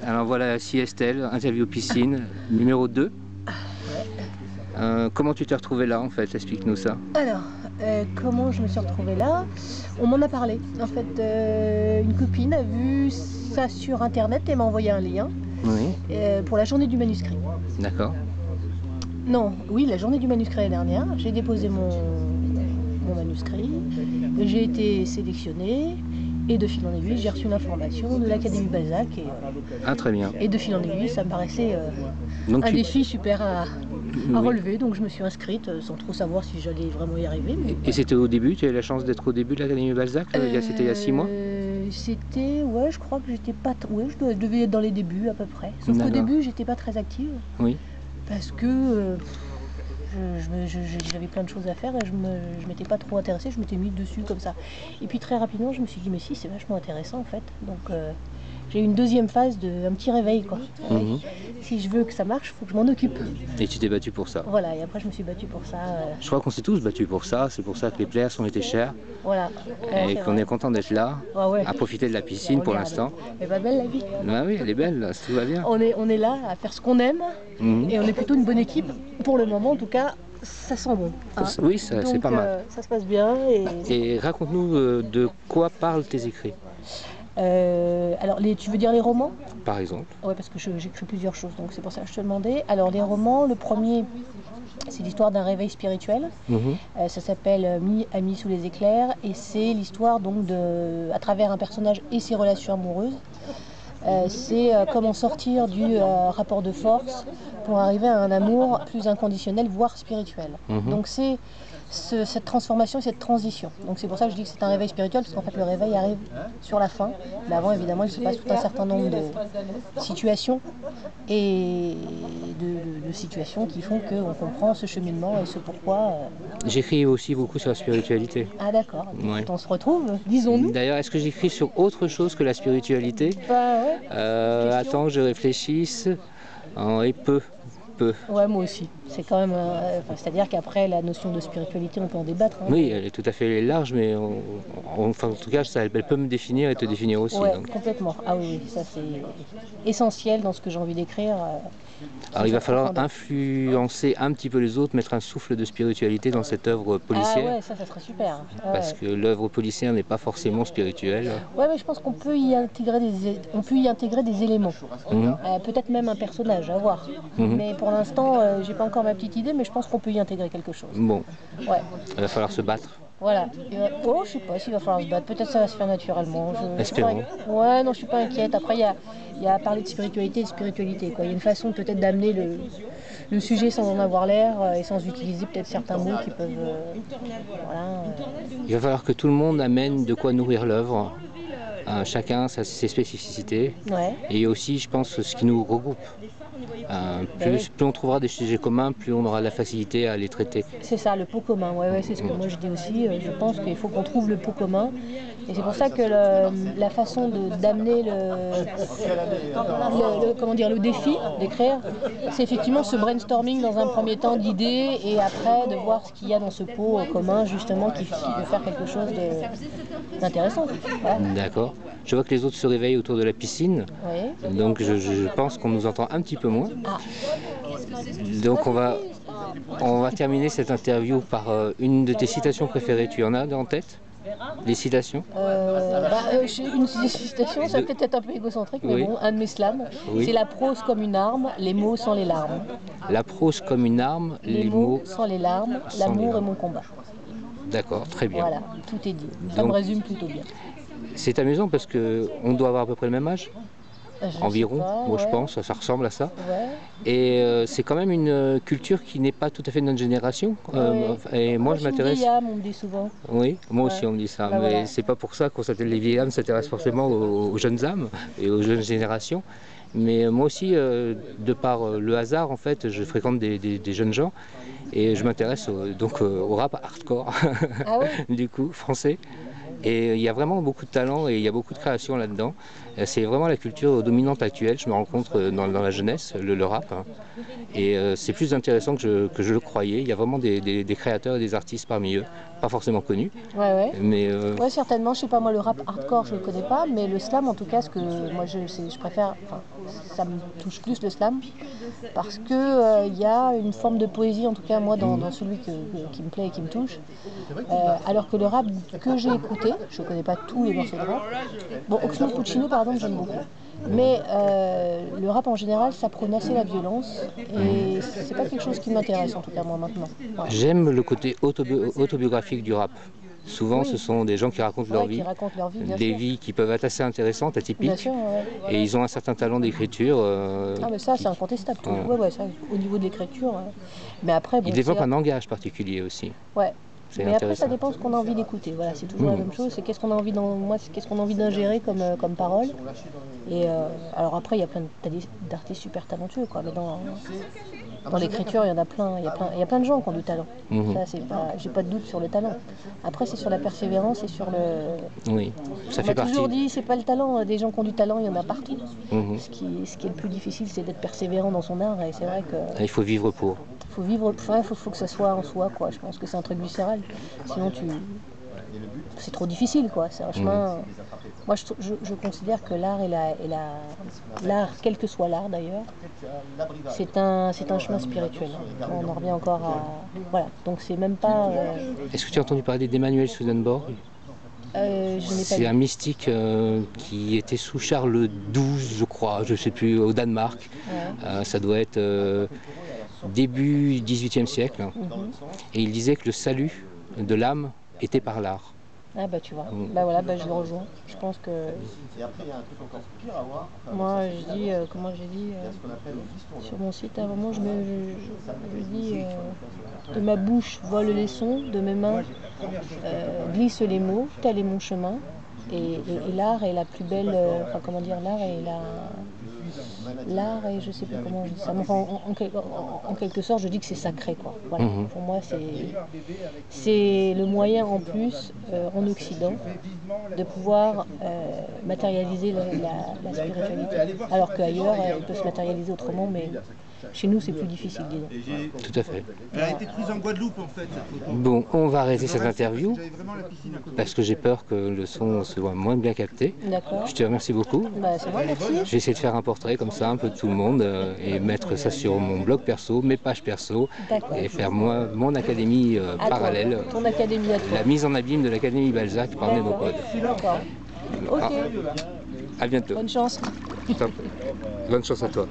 Alors voilà, si Estelle, interview piscine, numéro 2. Comment tu t'es retrouvée là en fait? Explique-nous ça. Alors, comment je me suis retrouvée là? On m'en a parlé. En fait, une copine a vu ça sur internet et m'a envoyé un lien Oui, pour la journée du manuscrit. d'accord. Non, oui, la journée du manuscrit l'année dernière. J'ai déposé mon manuscrit, j'ai été sélectionnée et de fil en aiguille, j'ai reçu l'information de l'Académie Balzac Ah, très bien. et de fil en aiguille, ça me paraissait Donc un défi super à Oui. relever, donc je me suis inscrite sans trop savoir si j'allais vraiment y arriver. Mais... Et c'était au début, tu as eu la chance d'être au début de l'Académie Balzac, c'était il y a 6 mois? C'était, ouais, je crois que j'étais pas, ouais, je devais être dans les débuts à peu près. Sauf qu'au début, j'étais pas très active. Oui. Parce que j'avais plein de choses à faire et je m'étais pas trop intéressée, je m'étais mise dessus comme ça. Et puis très rapidement, je me suis dit, mais si, c'est vachement intéressant en fait. Donc j'ai eu une deuxième phase un petit réveil quoi. Si je veux que ça marche, il faut que je m'en occupe. Et tu t'es battue pour ça? Voilà, et après je me suis battue pour ça. Je crois qu'on s'est tous battus pour ça, c'est pour ça que les places ont été chères. Voilà. Et qu'on est content d'être là, à profiter de la piscine pour l'instant. Elle va belle la vie. Bah oui, elle est belle, là, tout va bien. On est là à faire ce qu'on aime et on est plutôt une bonne équipe. Pour le moment en tout cas, ça sent bon. Hein. Oui, c'est pas mal. Ça se passe bien. Et raconte-nous de quoi parlent tes écrits. Alors, tu veux dire les romans? Par exemple. Oui, parce que j'écris plusieurs choses, donc c'est pour ça que je te demandais. Alors, les romans, le premier, c'est l'histoire d'un réveil spirituel. Ça s'appelle Amis sous les éclairs, et c'est l'histoire donc à travers un personnage et ses relations amoureuses. C'est comment sortir du rapport de force pour arriver à un amour plus inconditionnel, voire spirituel. Donc c'est cette transformation, cette transition. Donc c'est pour ça que je dis que c'est un réveil spirituel, parce qu'en fait le réveil arrive sur la fin. Mais avant évidemment il se passe tout un certain nombre de situations et de situations qui font qu'on comprend ce cheminement et ce pourquoi. J'écris aussi beaucoup sur la spiritualité. Ah d'accord, ouais. On se retrouve, disons-nous. D'ailleurs, est-ce que j'écris sur autre chose que la spiritualité? Bah ouais. Attends que je réfléchisse. Et peu. Ouais, moi aussi. C'est quand même, c'est-à-dire qu'après la notion de spiritualité, on peut en débattre. Hein. Oui, elle est tout à fait large, mais enfin, en tout cas, elle peut me définir et te définir aussi. Ouais, donc. Complètement. Ah oui, ça c'est essentiel dans ce que j'ai envie d'écrire. Alors il va falloir influencer un petit peu les autres, mettre un souffle de spiritualité dans cette œuvre policière. Ah ouais, ça serait super. Parce que l'œuvre policière n'est pas forcément spirituelle. Ouais, mais je pense qu'on peut y intégrer des éléments. Peut-être même un personnage, à voir. Mais pour l'instant, j'ai pas encore ma petite idée, mais je pense qu'on peut y intégrer quelque chose. Bon. Ouais. Il va falloir se battre. Voilà. Oh, je sais pas s'il va falloir se battre. Peut-être ça va se faire naturellement. Espérons. Ouais, non, je suis pas inquiète. Après, il y a à parler de spiritualité et de spiritualité. Quoi. Il y a une façon peut-être d'amener le sujet sans en avoir l'air et sans utiliser peut-être certains mots qui peuvent... Il va falloir que tout le monde amène de quoi nourrir l'œuvre. Chacun ses spécificités. Ouais. Et aussi, je pense, ce qui nous regroupe. Plus on trouvera des sujets communs, plus on aura la facilité à les traiter. C'est ça, le pot commun, ouais, c'est ce que moi je dis aussi. Je pense qu'il faut qu'on trouve le pot commun. Et c'est pour ça que la façon d'amener le défi d'écrire, c'est effectivement ce brainstorming dans un premier temps d'idées et après de voir ce qu'il y a dans ce pot commun justement qui peut faire quelque chose d'intéressant. Voilà. D'accord. Je vois que les autres se réveillent autour de la piscine, donc je pense qu'on nous entend un petit peu moins. Donc on va terminer cette interview par une de tes citations préférées. Tu en as en tête? Des citations? Une citation, ça peut être un peu égocentrique, mais bon, un de mes slams. C'est la prose comme une arme, les mots sans les larmes. La prose comme une arme, les mots sans les larmes, l'amour est mon combat. D'accord, très bien. Voilà, tout est dit. Ça me résume plutôt bien. C'est amusant parce qu'on doit avoir à peu près le même âge. Environ, moi je pense, ça ressemble à ça. Et c'est quand même une culture qui n'est pas tout à fait de notre génération. Et moi je m'intéresse. On me dit souvent. Oui, moi aussi on me dit ça, mais c'est pas pour ça qu'on s'appelle les vieilles âmes, s'intéresse forcément aux jeunes âmes et aux jeunes générations. Mais moi aussi, de par le hasard en fait, je fréquente des jeunes gens et je m'intéresse donc au rap hardcore, du coup français. Et il y a vraiment beaucoup de talent et il y a beaucoup de création là-dedans. C'est vraiment la culture dominante actuelle, je me rends compte dans la jeunesse, le rap. Hein. Et c'est plus intéressant que je le croyais. Il y a vraiment des créateurs et des artistes parmi eux, pas forcément connus. Ouais. Mais ouais, certainement. Je sais pas, moi, le rap hardcore, je le connais pas, mais le slam, en tout cas, ce que moi, je préfère, enfin, ça me touche plus le slam, parce que il y a une forme de poésie, en tout cas, moi, dans celui qui me plaît et qui me touche. Alors que le rap que j'ai écouté, je connais pas tous les morceaux de rap. Bon, Oxmo Puccino, par exemple, j'aime beaucoup. Mais le rap en général, ça prône assez la violence et c'est pas quelque chose qui m'intéresse en tout cas moi maintenant. Voilà. J'aime le côté autobiographique du rap. Souvent, ce sont des gens qui racontent leur vie, des vies qui peuvent être assez intéressantes, atypiques, sûr, et ils ont un certain talent d'écriture. Ah mais ça, c'est incontestable. Ouais, ça, au niveau de l'écriture. Mais après, bon, ils développent un langage particulier aussi. Ouais. Mais après, ça dépend de ce qu'on a envie d'écouter. Voilà, c'est toujours la même chose. C'est qu'est-ce qu'on a envie d'ingérer comme parole. Et alors après, il y a plein d'artistes super talentueux, quoi. Mais dans l'écriture, il y en a plein. Il y a plein de gens qui ont du talent. Ça, j'ai pas de doute sur le talent. Après, c'est sur la persévérance et sur le. Oui, ça fait partie. On m'a toujours dit, c'est pas le talent. Des gens qui ont du talent, il y en a partout. Ce qui est le plus difficile, c'est d'être persévérant dans son art. Et c'est vrai que. Il faut vivre pour. Faut que ça soit en soi, quoi. Je pense que c'est un truc viscéral. Sinon, c'est trop difficile, quoi. C'est un chemin. Moi, je considère que l'art l'art, quel que soit l'art d'ailleurs, c'est un chemin spirituel. On en revient encore à. Voilà. Donc c'est même pas. Est-ce que tu as entendu parler d'Emmanuel Swedenborg? C'est un mystique qui était sous Charles XII, je crois, je ne sais plus, au Danemark. Ouais. Ça doit être début XVIIIe siècle. Et il disait que le salut de l'âme était par l'art. Ah bah tu vois, bah voilà, je le rejoins. Je pense que moi je dis, comment j'ai dit sur mon site à un moment, je dis de ma bouche volent les sons, de mes mains glissent les mots, tel est mon chemin. Et l'art est la plus belle, enfin comment dire, l'art et je sais plus comment je dis ça. En quelque sorte, je dis que c'est sacré, quoi. Voilà. Pour moi, c'est le moyen en plus en Occident de pouvoir matérialiser la spiritualité. Alors qu'ailleurs, elle peut se matérialiser autrement, mais chez nous, c'est plus difficile, disons. Tout à fait. Elle a été prise en Guadeloupe, en fait, cette photo. Bon, on va arrêter cette interview parce que j'ai peur que le son soit moins bien capté. D'accord. Je te remercie beaucoup. Bah, c'est moi, merci. Je vais essayer de faire un portrait comme ça, un peu de tout le monde, et mettre ça sur mon blog perso, mes pages perso, et faire mon académie parallèle. Ton académie à toi. La mise en abîme de l'Académie Balzac par Ménopode. D'accord. Ok. À bientôt. Bonne chance. Bonne chance à toi.